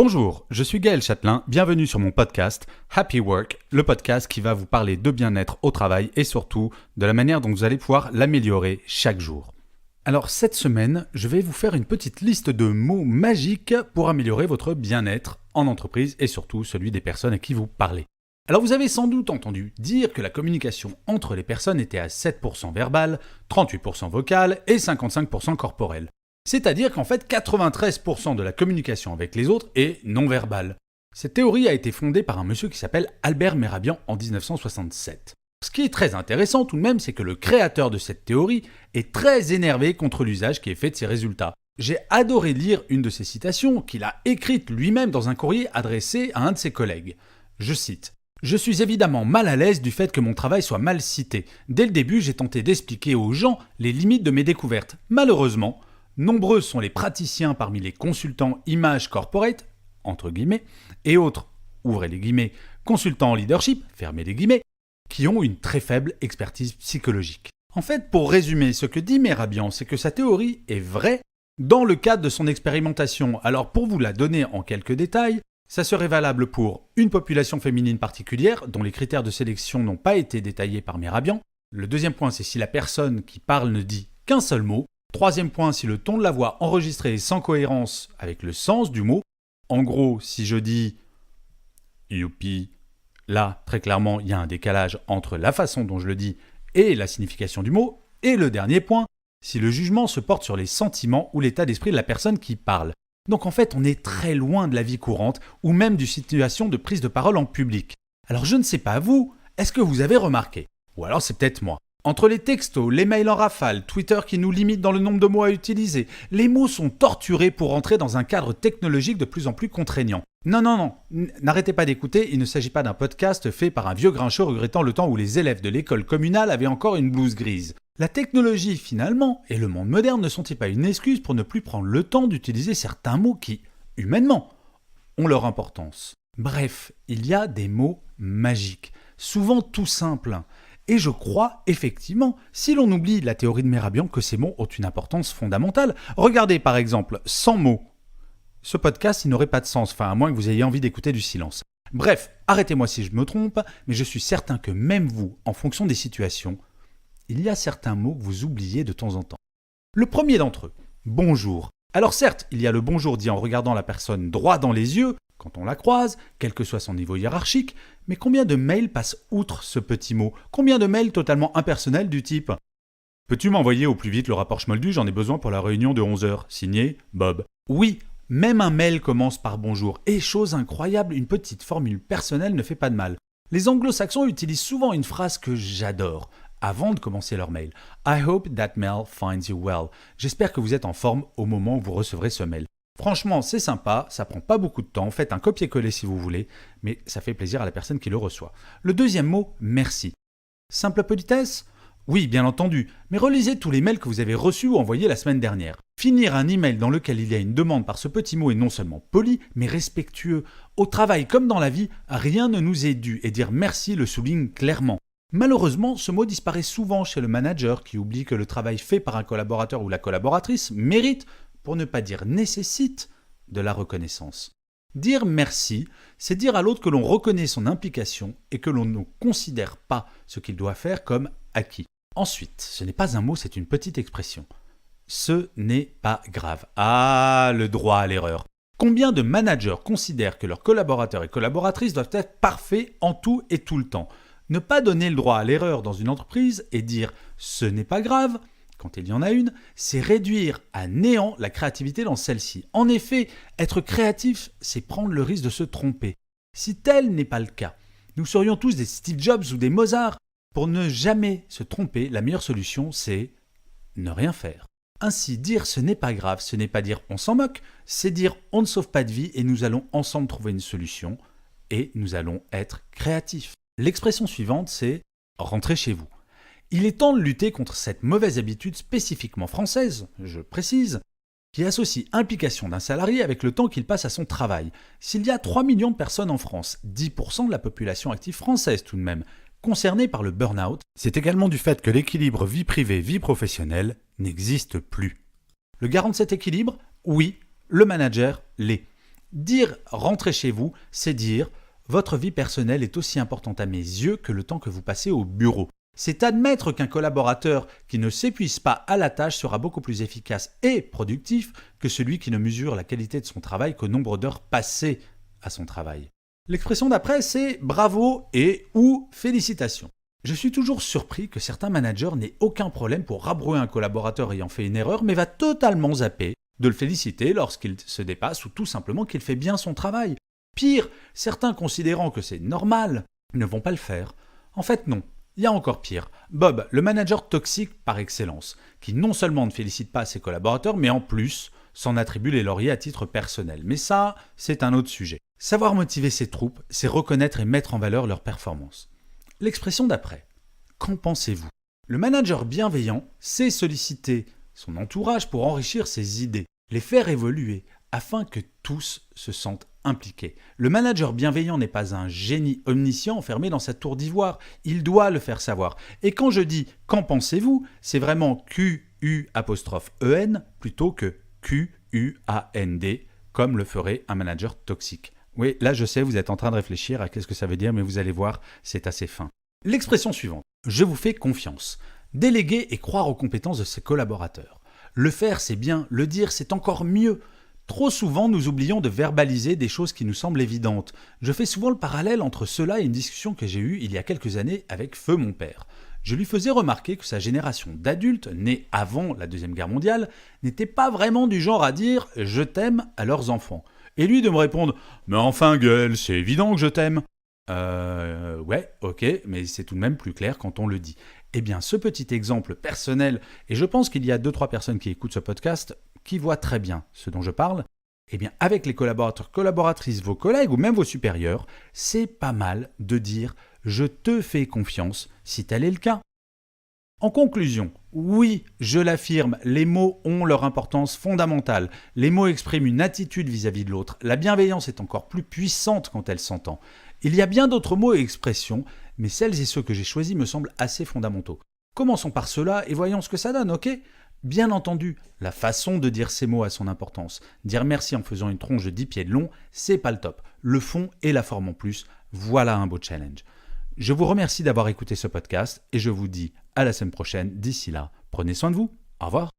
Bonjour, je suis Gaël Châtelain, bienvenue sur mon podcast Happy Work, le podcast qui va vous parler de bien-être au travail et surtout de la manière dont vous allez pouvoir l'améliorer chaque jour. Alors cette semaine, je vais vous faire une petite liste de mots magiques pour améliorer votre bien-être en entreprise et surtout celui des personnes à qui vous parlez. Alors vous avez sans doute entendu dire que la communication entre les personnes était à 7% verbale, 38% vocale et 55% corporelle. C'est-à-dire qu'en fait 93% de la communication avec les autres est non verbale. Cette théorie a été fondée par un monsieur qui s'appelle Albert Mehrabian en 1967. Ce qui est très intéressant tout de même, c'est que le créateur de cette théorie est très énervé contre l'usage qui est fait de ses résultats. J'ai adoré lire une de ses citations qu'il a écrite lui-même dans un courrier adressé à un de ses collègues. Je cite « Je suis évidemment mal à l'aise du fait que mon travail soit mal cité. Dès le début, j'ai tenté d'expliquer aux gens les limites de mes découvertes. Malheureusement, nombreux sont les praticiens parmi les consultants images corporate, entre guillemets, et autres, ouvrez les guillemets, consultants en leadership, fermez les guillemets, qui ont une très faible expertise psychologique. En fait, pour résumer, ce que dit Mehrabian, c'est que sa théorie est vraie dans le cadre de son expérimentation. Alors pour vous la donner en quelques détails, ça serait valable pour une population féminine particulière, dont les critères de sélection n'ont pas été détaillés par Mehrabian. Le deuxième point, c'est si la personne qui parle ne dit qu'un seul mot. Troisième point, si le ton de la voix enregistré est sans cohérence avec le sens du mot. En gros, si je dis « youpi », là, très clairement, il y a un décalage entre la façon dont je le dis et la signification du mot. Et le dernier point, si le jugement se porte sur les sentiments ou l'état d'esprit de la personne qui parle. Donc en fait, on est très loin de la vie courante ou même d'une situation de prise de parole en public. Alors je ne sais pas vous, est-ce que vous avez remarqué? Ou alors c'est peut-être moi. Entre les textos, les mails en rafale, Twitter qui nous limite dans le nombre de mots à utiliser, les mots sont torturés pour entrer dans un cadre technologique de plus en plus contraignant. Non, n'arrêtez pas d'écouter, il ne s'agit pas d'un podcast fait par un vieux grincheux regrettant le temps où les élèves de l'école communale avaient encore une blouse grise. La technologie, finalement, et le monde moderne ne sont-ils pas une excuse pour ne plus prendre le temps d'utiliser certains mots qui, humainement, ont leur importance? Bref, il y a des mots magiques, souvent tout simples. Et je crois, effectivement, si l'on oublie la théorie de Mehrabian, que ces mots ont une importance fondamentale. Regardez par exemple, sans mots. Ce podcast, il n'aurait pas de sens, à moins que vous ayez envie d'écouter du silence. Bref, arrêtez-moi si je me trompe, mais je suis certain que même vous, en fonction des situations, il y a certains mots que vous oubliez de temps en temps. Le premier d'entre eux, bonjour. Alors certes, il y a le bonjour dit en regardant la personne droit dans les yeux, quand on la croise, quel que soit son niveau hiérarchique, mais combien de mails passent outre ce petit mot? Combien de mails totalement impersonnels du type « Peux-tu m'envoyer au plus vite le rapport Schmoldu, j'en ai besoin pour la réunion de 11h, signé Bob ». Oui, même un mail commence par bonjour, et chose incroyable, une petite formule personnelle ne fait pas de mal. Les anglo-saxons utilisent souvent une phrase que j'adore, avant de commencer leur mail. « I hope that mail finds you well ». J'espère que vous êtes en forme au moment où vous recevrez ce mail. Franchement, c'est sympa, ça prend pas beaucoup de temps, faites un copier-coller si vous voulez, mais ça fait plaisir à la personne qui le reçoit. Le deuxième mot, merci. Simple politesse? Oui, bien entendu, mais relisez tous les mails que vous avez reçus ou envoyés la semaine dernière. Finir un email dans lequel il y a une demande par ce petit mot est non seulement poli, mais respectueux. Au travail comme dans la vie, rien ne nous est dû et dire merci le souligne clairement. Malheureusement, ce mot disparaît souvent chez le manager qui oublie que le travail fait par un collaborateur ou la collaboratrice mérite, pour ne pas dire nécessite, de la reconnaissance. Dire merci, c'est dire à l'autre que l'on reconnaît son implication et que l'on ne considère pas ce qu'il doit faire comme acquis. Ensuite, ce n'est pas un mot, c'est une petite expression. Ce n'est pas grave. Ah, le droit à l'erreur. Combien de managers considèrent que leurs collaborateurs et collaboratrices doivent être parfaits en tout et tout le temps? Ne pas donner le droit à l'erreur dans une entreprise et dire « ce n'est pas grave », quand il y en a une, c'est réduire à néant la créativité dans celle-ci. En effet, être créatif, c'est prendre le risque de se tromper. Si tel n'est pas le cas, nous serions tous des Steve Jobs ou des Mozart. Pour ne jamais se tromper, la meilleure solution, c'est ne rien faire. Ainsi, dire ce n'est pas grave, ce n'est pas dire on s'en moque, c'est dire on ne sauve pas de vie et nous allons ensemble trouver une solution et nous allons être créatifs. L'expression suivante, c'est rentrer chez vous. Il est temps de lutter contre cette mauvaise habitude spécifiquement française, je précise, qui associe implication d'un salarié avec le temps qu'il passe à son travail. S'il y a 3 millions de personnes en France, 10% de la population active française tout de même, concernée par le burn-out, c'est également du fait que l'équilibre vie privée-vie professionnelle n'existe plus. Le garant de cet équilibre? Oui, le manager l'est. Dire « rentrez chez vous », c'est dire « votre vie personnelle est aussi importante à mes yeux que le temps que vous passez au bureau ». C'est admettre qu'un collaborateur qui ne s'épuise pas à la tâche sera beaucoup plus efficace et productif que celui qui ne mesure la qualité de son travail qu'au nombre d'heures passées à son travail. L'expression d'après, c'est « bravo » et « ou félicitations ». Je suis toujours surpris que certains managers n'aient aucun problème pour rabrouer un collaborateur ayant fait une erreur, mais va totalement zapper de le féliciter lorsqu'il se dépasse ou tout simplement qu'il fait bien son travail. Pire, certains considérant que c'est normal ne vont pas le faire. En fait, non. Il y a encore pire. Bob, le manager toxique par excellence, qui non seulement ne félicite pas ses collaborateurs, mais en plus s'en attribue les lauriers à titre personnel. Mais ça, c'est un autre sujet. Savoir motiver ses troupes, c'est reconnaître et mettre en valeur leurs performances. L'expression d'après. Qu'en pensez-vous ? Le manager bienveillant sait solliciter son entourage pour enrichir ses idées, les faire évoluer, afin que tous se sentent impliqués. Le manager bienveillant n'est pas un génie omniscient enfermé dans sa tour d'ivoire, il doit le faire savoir. Et quand je dis « qu'en pensez-vous », c'est vraiment Q-U'-E-N plutôt que Q-U-A-N-D, comme le ferait un manager toxique. Oui, là je sais, vous êtes en train de réfléchir à qu'est-ce que ça veut dire, mais vous allez voir, c'est assez fin. L'expression suivante. Je vous fais confiance. Déléguer et croire aux compétences de ses collaborateurs. Le faire, c'est bien. Le dire, c'est encore mieux. Trop souvent, nous oublions de verbaliser des choses qui nous semblent évidentes. Je fais souvent le parallèle entre cela et une discussion que j'ai eue il y a quelques années avec Feu mon père. Je lui faisais remarquer que sa génération d'adultes, nés avant la Deuxième Guerre mondiale, n'était pas vraiment du genre à dire « je t'aime » à leurs enfants. Et lui de me répondre « mais enfin gueule, c'est évident que je t'aime ». Ouais, ok, mais c'est tout de même plus clair quand on le dit. Eh bien, ce petit exemple personnel, et je pense qu'il y a 2-3 personnes qui écoutent ce podcast qui voient très bien ce dont je parle, eh bien, avec les collaborateurs, collaboratrices, vos collègues ou même vos supérieurs, c'est pas mal de dire « je te fais confiance » si tel est le cas. En conclusion, oui, je l'affirme, les mots ont leur importance fondamentale. Les mots expriment une attitude vis-à-vis de l'autre. La bienveillance est encore plus puissante quand elle s'entend. Il y a bien d'autres mots et expressions, mais celles et ceux que j'ai choisis me semblent assez fondamentaux. Commençons par cela et voyons ce que ça donne, ok ? Bien entendu, la façon de dire ces mots a son importance. Dire merci en faisant une tronche de 10 pieds de long, c'est pas le top. Le fond et la forme en plus, voilà un beau challenge. Je vous remercie d'avoir écouté ce podcast et je vous dis à la semaine prochaine. D'ici là, prenez soin de vous. Au revoir.